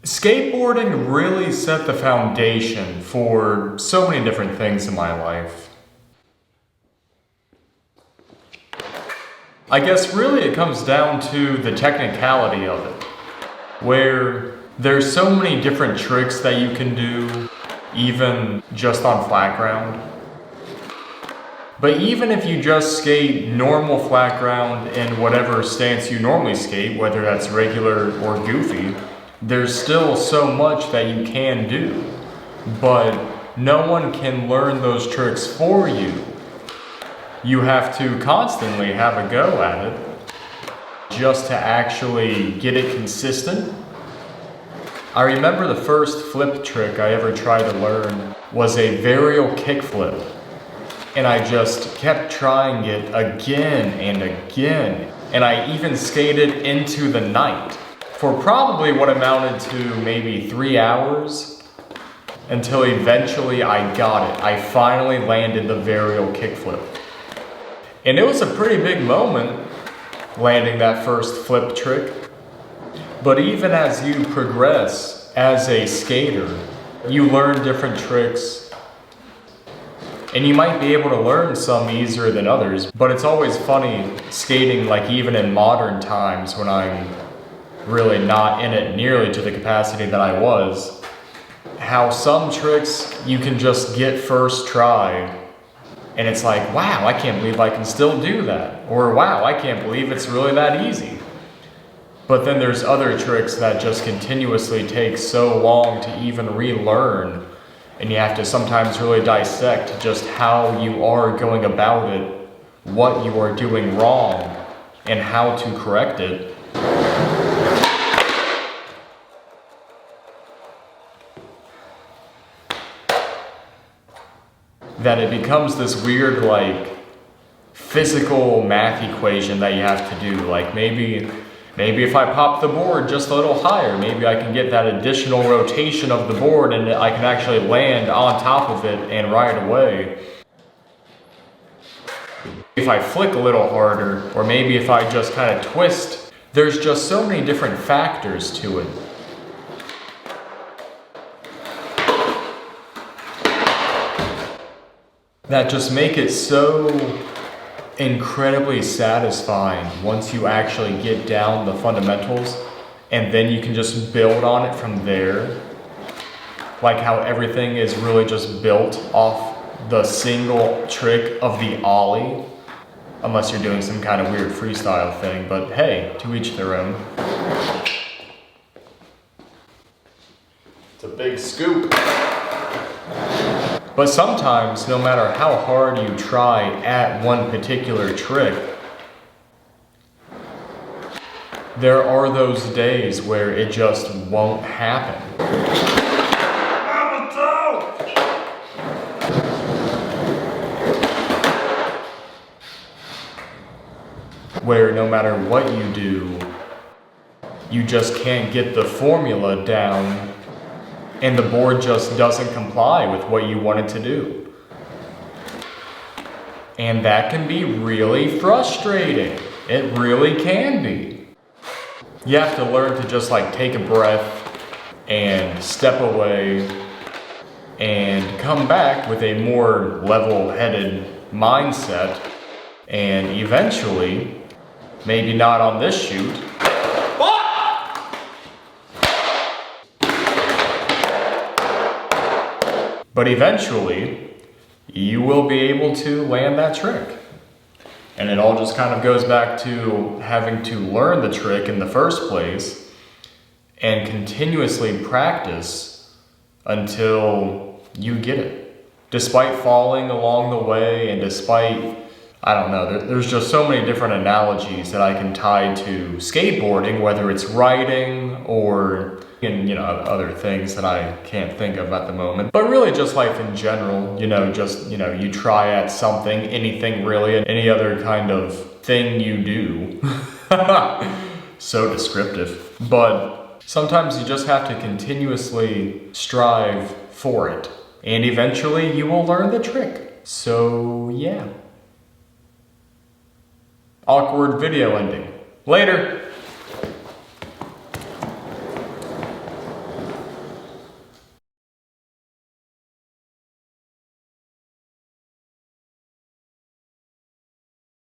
Skateboarding really set the foundation for so many different things in my life. I guess really it comes down to the technicality of it, where there's so many different tricks that you can do, even just on flat ground. But even if you just skate normal flat ground in whatever stance you normally skate, whether that's regular or goofy, there's still so much that you can do. But no one can learn those tricks for you. You have to constantly have a go at it just to actually get it consistent. I remember the first flip trick I ever tried to learn was a varial kickflip. And I just kept trying it again and again. And I even skated into the night for probably what amounted to maybe 3 hours until eventually I got it. I finally landed the varial kickflip. And it was a pretty big moment landing that first flip trick. But even as you progress as a skater, you learn different tricks. And you might be able to learn some easier than others, but it's always funny skating, like even in modern times when I'm really not in it nearly to the capacity that I was, how some tricks you can just get first try, and it's like, wow, I can't believe I can still do that. Or wow, I can't believe it's really that easy. But then there's other tricks that just continuously take so long to even relearn. And you have to sometimes really dissect just how you are going about it, what you are doing wrong, and how to correct it. That it becomes this weird, like, physical math equation that you have to do. Like maybe if I pop the board just a little higher, maybe I can get that additional rotation of the board and I can actually land on top of it and ride away. If I flick a little harder, or maybe if I just kind of twist, there's just so many different factors to it. That just make it so incredibly satisfying once you actually get down the fundamentals, and then you can just build on it from there. Like how everything is really just built off the single trick of the ollie, unless you're doing some kind of weird freestyle thing, but hey, to each their own. It's a big scoop. But sometimes, no matter how hard you try at one particular trick, there are those days where it just won't happen. Where no matter what you do, you just can't get the formula down, and the board just doesn't comply with what you want it to do. And that can be really frustrating. It really can be. You have to learn to just like take a breath and step away and come back with a more level-headed mindset, and eventually, maybe not on this shoot, but eventually, you will be able to land that trick. And it all just kind of goes back to having to learn the trick in the first place and continuously practice until you get it. Despite falling along the way, and despite, I don't know, there's just so many different analogies that I can tie to skateboarding, whether it's riding or other things that I can't think of at the moment. But really just life in general, you try at something, anything really, any other kind of thing you do. So descriptive. But sometimes you just have to continuously strive for it. And eventually you will learn the trick. So yeah. Awkward video ending. Later.